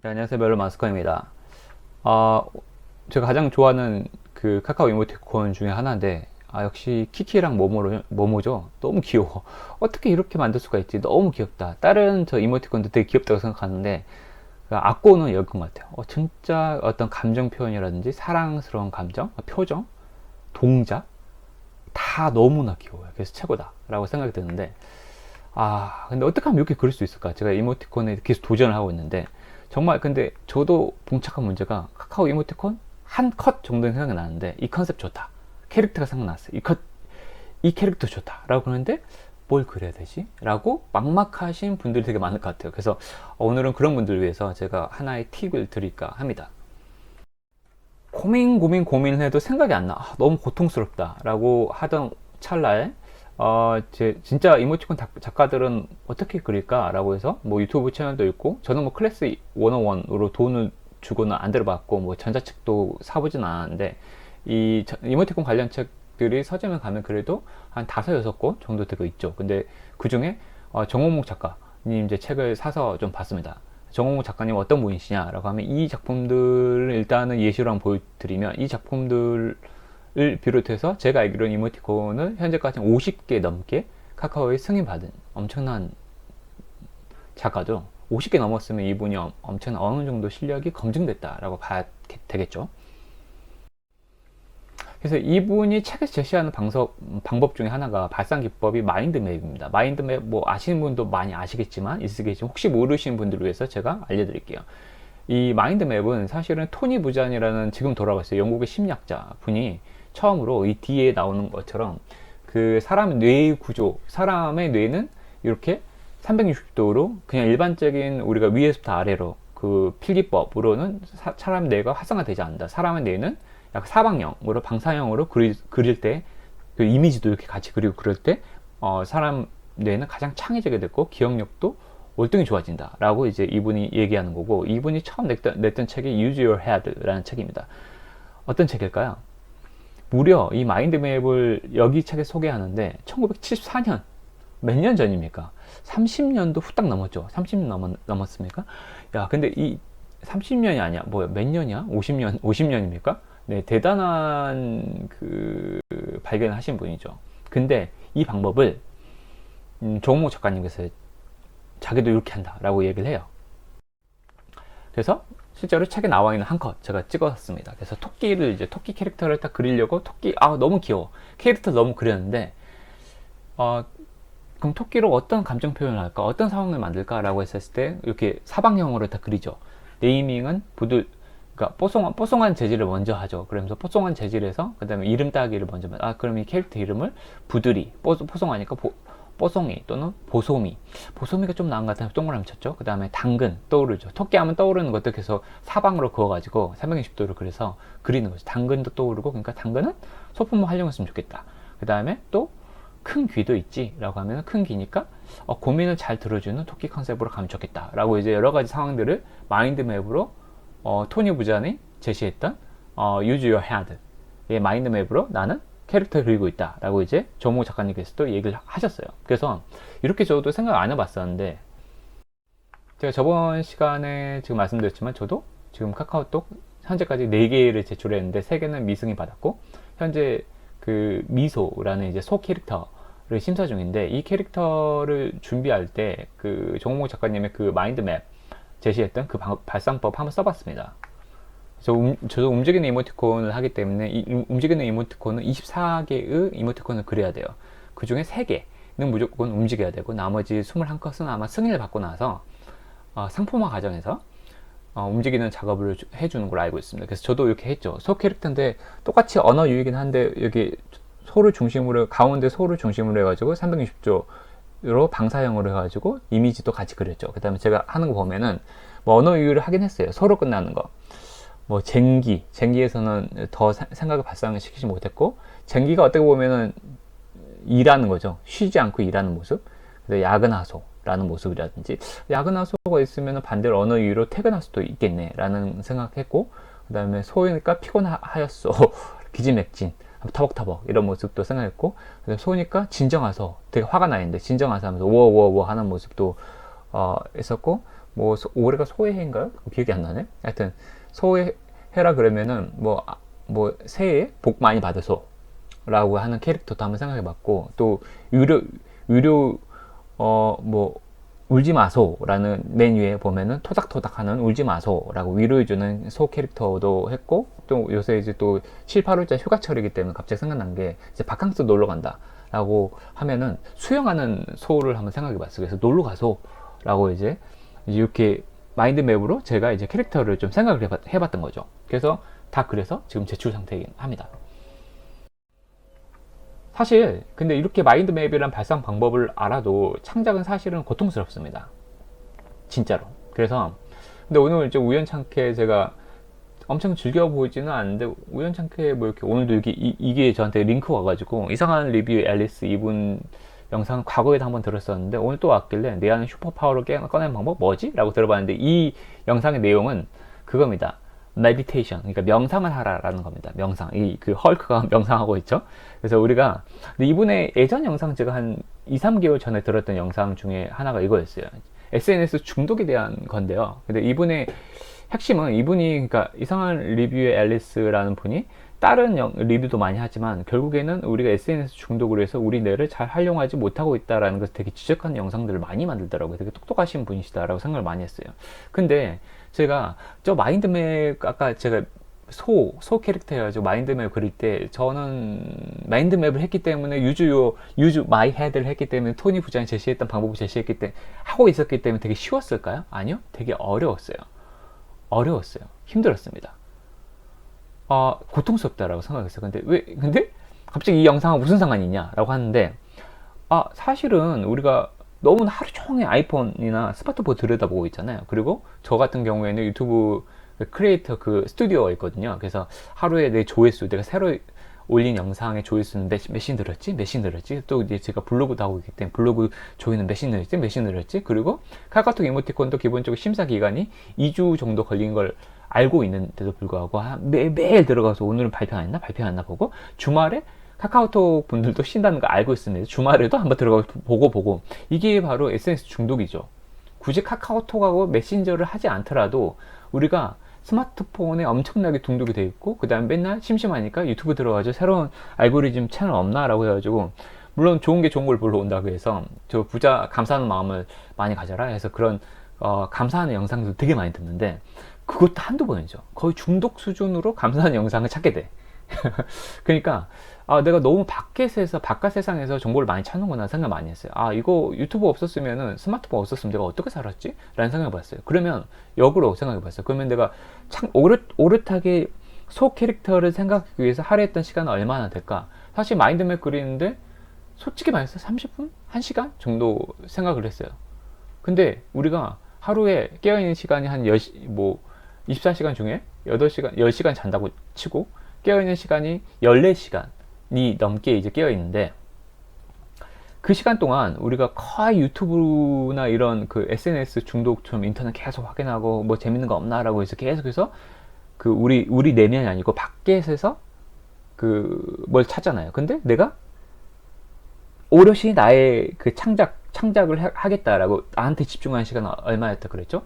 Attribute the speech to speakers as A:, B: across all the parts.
A: 네, 안녕하세요. 멜로 마스커입니다. 어, 제가 가장 좋아하는 그 카카오 이모티콘 중에 하나인데, 역시 키키랑 모모죠. 너무 귀여워. 어떻게 이렇게 만들 수가 있지? 너무 귀엽다. 다른 저 이모티콘도 되게 귀엽다고 생각하는데, 그 악고는 여긴 것 같아요. 진짜 어떤 감정 표현이라든지 사랑스러운 감정, 표정, 동작, 다 너무나 귀여워요. 그래서 최고다라고 생각이 드는데, 근데 어떻게 하면 이렇게 그릴 수 있을까? 제가 이모티콘에 계속 도전을 하고 있는데, 정말 근데 저도 봉착한 문제가 카카오 이모티콘 한 컷 정도는 생각이 나는데, 이 컨셉 좋다. 캐릭터가 생각났어요. 이 캐릭터 좋다. 라고 그러는데, 뭘 그려야 되지? 라고 막막하신 분들이 되게 많을 것 같아요. 그래서 오늘은 그런 분들을 위해서 제가 하나의 팁을 드릴까 합니다. 고민을 해도 생각이 안 나. 너무 고통스럽다. 라고 하던 찰나에, 진짜 이모티콘 작가들은 어떻게 그릴까? 라고 해서, 뭐 유튜브 채널도 있고, 저는 뭐 클래스 101으로 돈을 주고는 안 들어봤고, 뭐 전자책도 사보진 않았는데, 이모티콘 관련 책들이 서점에 가면 그래도 한 다섯, 여섯 권 정도 되고 있죠. 근데 그 중에, 정호목 작가님 이제 책을 사서 좀 봤습니다. 정홍우 작가님 어떤 분이시냐라고 하면 이 작품들을 일단은 예시로 한번 보여드리면 이 작품들을 비롯해서 제가 알기로는 이모티콘을 현재까지 50개 넘게 카카오에 승인받은 엄청난 작가죠. 50개 넘었으면 이분이 엄청난 어느 정도 실력이 검증됐다라고 봐야 되겠죠. 그래서 이분이 책에서 제시하는 방법 중에 하나가 발상 기법이 마인드맵입니다. 마인드맵 뭐 아시는 분도 많이 아시겠지만 있으겠지만 혹시 모르시는 분들을 위해서 제가 알려드릴게요. 이 마인드맵은 사실은 토니 부잔이라는 지금 돌아갔어요. 영국의 심리학자 분이 처음으로 이 뒤에 나오는 것처럼 그 사람 뇌의 구조, 사람의 뇌는 이렇게 360도로 그냥 일반적인 우리가 위에서부터 아래로 그 필기법으로는 사람 뇌가 활성화되지 않는다. 사람의 뇌는 약 사방형으로 방사형으로 그릴 때 그 이미지도 이렇게 같이 그리고 그럴 때 사람 뇌는 가장 창의적이 됐고 기억력도 월등히 좋아진다 라고 이제 이분이 얘기하는 거고, 이분이 처음 냈던 책이 Use Your Head 라는 책입니다. 어떤 책일까요? 무려 이 마인드맵을 여기 책에 소개하는데 1974년, 몇 년 전입니까? 30년도 후딱 넘었죠. 30년 넘었습니까? 야, 근데 이 30년이 아니야. 뭐야, 몇 년이야? 50년입니까? 네, 대단한 그 발견을 하신 분이죠. 근데 이 방법을 조홍모 작가님께서 자기도 이렇게 한다라고 얘기를 해요. 그래서 실제로 책에 나와 있는 한 컷 제가 찍었습니다. 그래서 토끼를 이제 토끼 캐릭터를 딱 그리려고 토끼 너무 귀여워. 캐릭터 너무 그렸는데 그럼 토끼로 어떤 감정 표현을 할까? 어떤 상황을 만들까라고 했을 때 이렇게 사방형으로 다 그리죠. 네이밍은 그러니까 뽀송한 재질을 먼저 하죠. 그러면서 뽀송한 재질에서 그다음에 이름 따기를 먼저 그럼 이 캐릭터 이름을 부드리 뽀송하니까 뽀송이 또는 보소미가 좀 나은 것 같아서 동그라미 쳤죠. 그 다음에 당근 떠오르죠. 토끼 하면 떠오르는 것도 계속 사방으로 그어가지고 360도로 그래서 그리는 거죠. 당근도 떠오르고, 그러니까 당근은 소품으로 활용했으면 좋겠다. 그 다음에 또 큰 귀도 있지 라고 하면 큰 귀니까 고민을 잘 들어주는 토끼 컨셉으로 가면 좋겠다 라고 이제 여러 가지 상황들을 마인드맵으로 토니 부잔이 제시했던 Use Your Head 의 마인드맵으로 나는 캐릭터를 그리고 있다 라고 이제 조모 작가님께서도 얘기를 하셨어요. 그래서 이렇게 저도 생각 안 해봤었는데, 제가 저번 시간에 지금 말씀드렸지만 저도 지금 카카오톡 현재까지 4개를 제출했는데 3개는 미승이 받았고, 현재 그 미소라는 이제 소 캐릭터를 심사 중인데, 이 캐릭터를 준비할 때 그 정모 작가님의 그 마인드맵 제시했던 그 발상법 한번 써봤습니다. 저도 움직이는 이모티콘을 하기 때문에 이 움직이는 이모티콘은 24개의 이모티콘을 그려야 돼요. 그 중에 3개는 무조건 움직여야 되고 나머지 21컷은 아마 승인을 받고 나서 상품화 과정에서 움직이는 작업을 해주는 걸로 알고 있습니다. 그래서 저도 이렇게 했죠. 소 캐릭터인데 똑같이 언어 유이긴 한데 여기 소를 중심으로, 가운데 소를 중심으로 해가지고 360도로 방사형으로 해가지고 이미지도 같이 그렸죠. 그 다음에 제가 하는 거 보면은 뭐 언어 유희를 하긴 했어요. 소로 끝나는 거. 뭐 쟁기에서는 더 생각을 발상을 시키지 못했고, 쟁기가 어떻게 보면은 일하는 거죠. 쉬지 않고 일하는 모습. 야근하소라는 모습이라든지, 야근하소가 있으면 반대로 언어 이유로 퇴근할 수도 있겠네 라는 생각했고, 그 다음에 소니까 피곤하였소 기지맥진 터벅터벅 이런 모습도 생각했고, 소니까 진정하소 되게 화가 나 있는데 진정하소 하면서 워워워 하는 모습도 있었고, 뭐 올해가 소해인가요? 기억이 안 나네. 하여튼 소해라 그러면은 뭐 새해 복 많이 받으소 라고 하는 캐릭터도 한번 생각해 봤고, 또 유료 뭐 울지 마소 라는 맨 위에 보면은 토닥토닥 하는 울지 마소 라고 위로해주는 소 캐릭터도 했고, 또 요새 이제 또 7, 8월째 휴가철이기 때문에 갑자기 생각난 게, 이제 바캉스 놀러 간다 라고 하면은 수영하는 소를 한번 생각해 봤어요. 그래서 놀러 가소 라고 이제 이렇게 마인드맵으로 제가 이제 캐릭터를 좀 생각을 해봤던 거죠. 그래서 다 그래서 지금 제출 상태이긴 합니다. 사실 근데 이렇게 마인드맵이란 발상 방법을 알아도 창작은 사실은 고통스럽습니다. 진짜로. 그래서 근데 오늘 좀 우연찮게 제가 엄청 즐겨 보이지는 않는데, 우연찮게 뭐 이렇게 오늘도 이게 저한테 링크 와가지고, 이상한 리뷰 앨리스 이분 영상 과거에도 한번 들었었는데 오늘 또 왔길래 내 안에 슈퍼파워를 꺼내는 방법 뭐지? 라고 들어봤는데, 이 영상의 내용은 그겁니다. 메디테이션, 그러니까 명상을 하라라는 겁니다. 명상. 그 헐크가 명상하고 있죠. 그래서 우리가, 근데 이분의 예전 영상 제가 한 2, 3개월 전에 들었던 영상 중에 하나가 이거였어요. SNS 중독에 대한 건데요. 근데 이분의 핵심은, 이분이 그러니까 이상한 리뷰의 앨리스라는 분이 다른 리뷰도 많이 하지만 결국에는 우리가 SNS 중독으로 해서 우리 뇌를 잘 활용하지 못하고 있다라는 것을 되게 지적하는 영상들을 많이 만들더라고요. 되게 똑똑하신 분이시다라고 생각을 많이 했어요. 근데 제가 저 마인드맵, 아까 제가 소 캐릭터 해가지고 마인드맵 그릴 때, 저는 마인드맵을 했기 때문에 유즈 마이 헤드를 했기 때문에, 토니 부장이 제시했던 방법을 제시했기 때문에 하고 있었기 때문에 되게 쉬웠을까요? 아니요, 되게 어려웠어요. 힘들었습니다. 고통스럽다라고 생각했어요. 근데 갑자기 이 영상과 무슨 상관이 있냐라고 하는데, 사실은 우리가 너무나 하루 종일 아이폰이나 스마트폰 들여다보고 있잖아요. 그리고 저 같은 경우에는 유튜브 크리에이터 그 스튜디오가 있거든요. 그래서 하루에 내 조회수, 내가 새로 올린 영상의 조회수는 몇신 늘었지? 또 이제 제가 블로그도 하고 있기 때문에 블로그 조회는 몇신 늘었지? 그리고 카카오톡 이모티콘도 기본적으로 심사 기간이 2주 정도 걸린 걸 알고 있는데도 불구하고 매일 들어가서 오늘은 발표 안 했나 보고, 주말에 카카오톡 분들도 쉰다는 걸 알고 있습니다. 주말에도 한번 들어가서 보고, 이게 바로 SNS 중독이죠. 굳이 카카오톡하고 메신저를 하지 않더라도 우리가 스마트폰에 엄청나게 중독이 돼 있고, 그 다음에 맨날 심심하니까 유튜브 들어가서 새로운 알고리즘 채널 없나 라고 해가지고, 물론 좋은 걸 보러 온다고 해서 저 부자 감사하는 마음을 많이 가져라 해서 그런 감사하는 영상도 되게 많이 듣는데, 그것도 한두 번이죠. 거의 중독 수준으로 감사하는 영상을 찾게 돼. 그러니까 내가 너무 바깥 세상에서 정보를 많이 찾는구나 생각 많이 했어요. 이거 유튜브 없었으면은, 스마트폰 없었으면 내가 어떻게 살았지? 라는 생각을 봤어요. 그러면 역으로 생각해 봤어요. 그러면 내가 참 오릇하게 소 캐릭터를 생각하기 위해서 할애했던 시간은 얼마나 될까? 사실 마인드맵 그리는데 솔직히 말해서 30분? 1시간 정도 생각을 했어요. 근데 우리가 하루에 깨어있는 시간이 한 24시간 중에 10시간 잔다고 치고, 깨어있는 시간이 14시간이 넘게 이제 깨어있는데, 그 시간 동안 우리가 거의 유튜브나 이런 그 SNS 중독처럼 인터넷 계속 확인하고 뭐 재밌는 거 없나라고 해서 계속해서 그 우리 내면이 아니고 밖에서 그 뭘 찾잖아요. 근데 내가 오롯이 나의 그 창작을 하겠다라고 나한테 집중하는 시간은 얼마였다 그랬죠?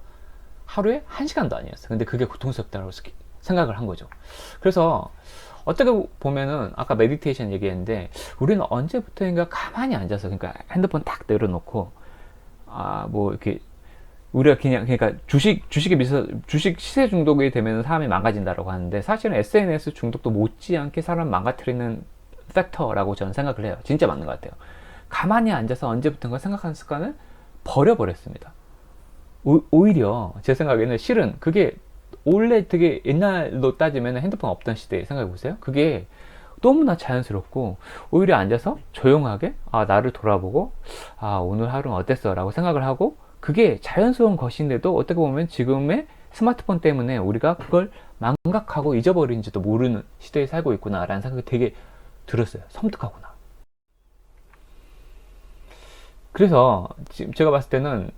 A: 하루에 1시간도 아니었어. 근데 그게 고통스럽다고 생각을 한 거죠. 그래서 어떻게 보면은 아까 메디테이션 얘기했는데, 우리는 언제부터인가 가만히 앉아서, 그러니까 핸드폰 딱 내려놓고 뭐 이렇게 우리가 그러니까 주식에 비해서 주식 시세 중독이 되면 사람이 망가진다라고 하는데, 사실은 SNS 중독도 못지않게 사람 망가뜨리는 팩터라고 저는 생각을 해요. 진짜 맞는 것 같아요. 가만히 앉아서 언제부턴가 생각하는 습관을 버려버렸습니다. 오히려 제 생각에는 실은 그게 원래 되게 옛날로 따지면 핸드폰 없던 시대에 생각해보세요. 그게 너무나 자연스럽고, 오히려 앉아서 조용하게 나를 돌아보고 오늘 하루는 어땠어 라고 생각을 하고, 그게 자연스러운 것인데도 어떻게 보면 지금의 스마트폰 때문에 우리가 그걸 망각하고 잊어버린지도 모르는 시대에 살고 있구나 라는 생각이 되게 들었어요. 섬뜩하구나. 그래서 지금 제가 봤을 때는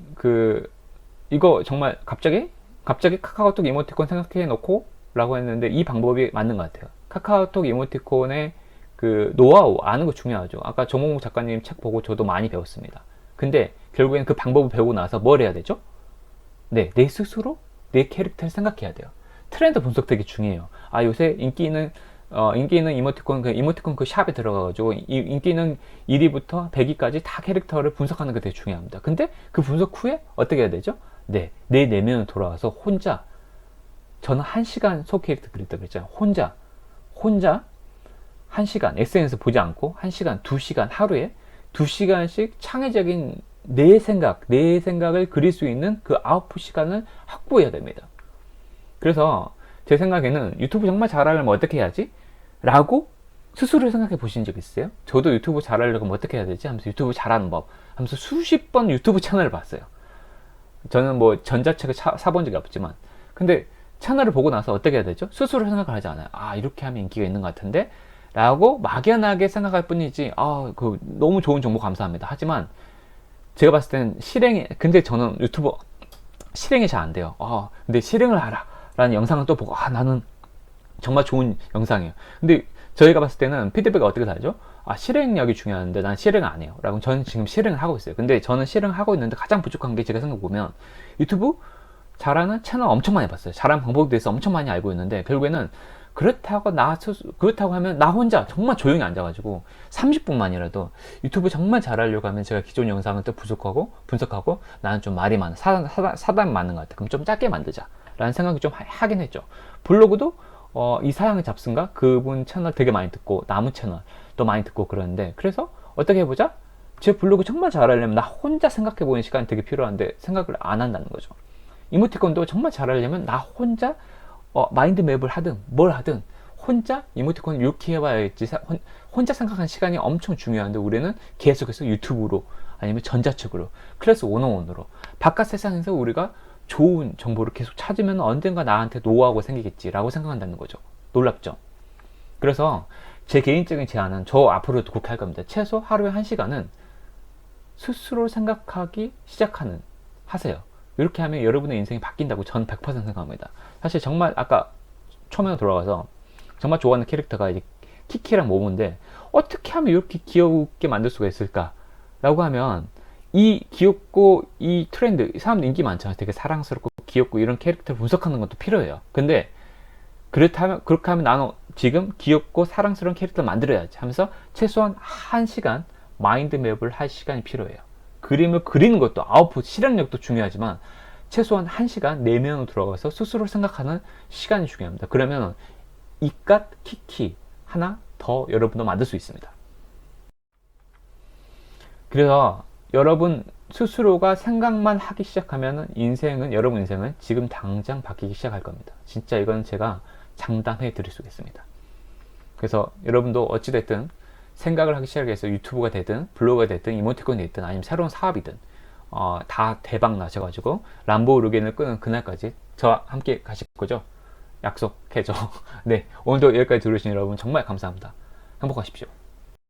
A: 이거 정말 갑자기 카카오톡 이모티콘 생각해 놓고 라고 했는데, 이 방법이 맞는 것 같아요. 카카오톡 이모티콘의 그 노하우 아는 거 중요하죠. 아까 정몽국 작가님 책 보고 저도 많이 배웠습니다. 근데 결국엔 그 방법을 배우고 나서 뭘 해야 되죠? 네, 내 스스로 내 캐릭터를 생각해야 돼요. 트렌드 분석 되게 중요해요. 아, 요새 인기 있는 이모티콘 그 샵에 들어가가지고 인기 있는 1위부터 100위까지 다 캐릭터를 분석하는 게 되게 중요합니다. 근데 그 분석 후에 어떻게 해야 되죠? 네, 내 내면으로 돌아와서 혼자, 저는 1시간 소 캐릭터 그렸다 그랬잖아요. 혼자 1시간 SNS 보지 않고 1시간, 2시간 하루에 2시간씩 창의적인 내 생각을 그릴 수 있는 그 아웃풋 시간을 확보해야 됩니다. 그래서 제 생각에는 유튜브 정말 잘하려면 어떻게 해야지? 라고 스스로 생각해 보신 적 있어요? 저도 유튜브 잘하려면 어떻게 해야 되지? 하면서 유튜브 잘하는 법 하면서 수십 번 유튜브 채널을 봤어요. 저는 뭐 전자책을 사본 적이 없지만, 근데 채널을 보고 나서 어떻게 해야 되죠? 스스로 생각을 하지 않아요. 아, 이렇게 하면 인기가 있는 것 같은데? 라고 막연하게 생각할 뿐이지, 그 너무 좋은 정보 감사합니다. 하지만 제가 봤을 때는 근데 저는 유튜브 실행이 잘 안 돼요. 근데 실행을 하라 라는 영상을 또 보고, 나는 정말 좋은 영상이에요. 근데 저희가 봤을 때는 피드백이 어떻게 다르죠? 실행력이 중요한데 난 실행을 안 해요. 라고 저는 지금 실행을 하고 있어요. 근데 저는 실행을 하고 있는데 가장 부족한 게, 제가 생각해보면 유튜브 잘하는 채널 엄청 많이 봤어요. 잘하는 방법에 대해서 엄청 많이 알고 있는데, 결국에는 그렇다고 하면 나 혼자 정말 조용히 앉아가지고 30분만이라도 유튜브 정말 잘하려고 하면, 제가 기존 영상을 또 분석하고 나는 좀 말이 많아, 사담이 많은 것 같아, 그럼 좀 짧게 만들자 라는 생각이 좀 하긴 했죠. 블로그도 이사양의 잡슨가 그분 채널 되게 많이 듣고, 나무 채널도 많이 듣고 그러는데, 그래서 어떻게 해보자, 제 블로그 정말 잘하려면 나 혼자 생각해보는 시간이 되게 필요한데 생각을 안 한다는 거죠. 이모티콘도 정말 잘하려면 나 혼자 마인드맵을 하든 뭘 하든 혼자 이모티콘을 이렇게 해봐야겠지, 혼자 생각하는 시간이 엄청 중요한데, 우리는 계속해서 유튜브로 아니면 전자책으로 클래스 101으로 바깥 세상에서 우리가 좋은 정보를 계속 찾으면 언젠가 나한테 노하우가 생기겠지라고 생각한다는 거죠. 놀랍죠? 그래서 제 개인적인 제안은, 저 앞으로도 그렇게 할 겁니다. 최소 하루에 1시간은 스스로 생각하기 하세요. 이렇게 하면 여러분의 인생이 바뀐다고 저는 100% 생각합니다. 사실 정말 아까 처음에 돌아가서 정말 좋아하는 캐릭터가 이제 키키랑 모모인데, 어떻게 하면 이렇게 귀엽게 만들 수가 있을까? 라고 하면, 이 귀엽고 이 트렌드, 사람들 인기 많잖아요. 되게 사랑스럽고 귀엽고 이런 캐릭터를 분석하는 것도 필요해요. 근데 그렇게 하면 나는 지금 귀엽고 사랑스러운 캐릭터를 만들어야지 하면서 최소한 1시간 마인드맵을 할 시간이 필요해요. 그림을 그리는 것도 아웃풋, 실행력도 중요하지만 최소한 1시간 내면으로 들어가서 스스로 생각하는 시간이 중요합니다. 그러면 이깟 키키 하나 더 여러분도 만들 수 있습니다. 그래서 여러분 스스로가 생각만 하기 시작하면 여러분 인생은 지금 당장 바뀌기 시작할 겁니다. 진짜 이건 제가 장담해 드릴 수 있습니다. 그래서 여러분도 어찌됐든 생각을 하기 시작해서 유튜브가 되든 블로그가 되든 이모티콘이 되든 아니면 새로운 사업이든 다 대박 나셔가지고 람보르기니를 끄는 그날까지 저와 함께 가실 거죠? 약속해줘. 네, 오늘도 여기까지 들으신 여러분 정말 감사합니다. 행복하십시오.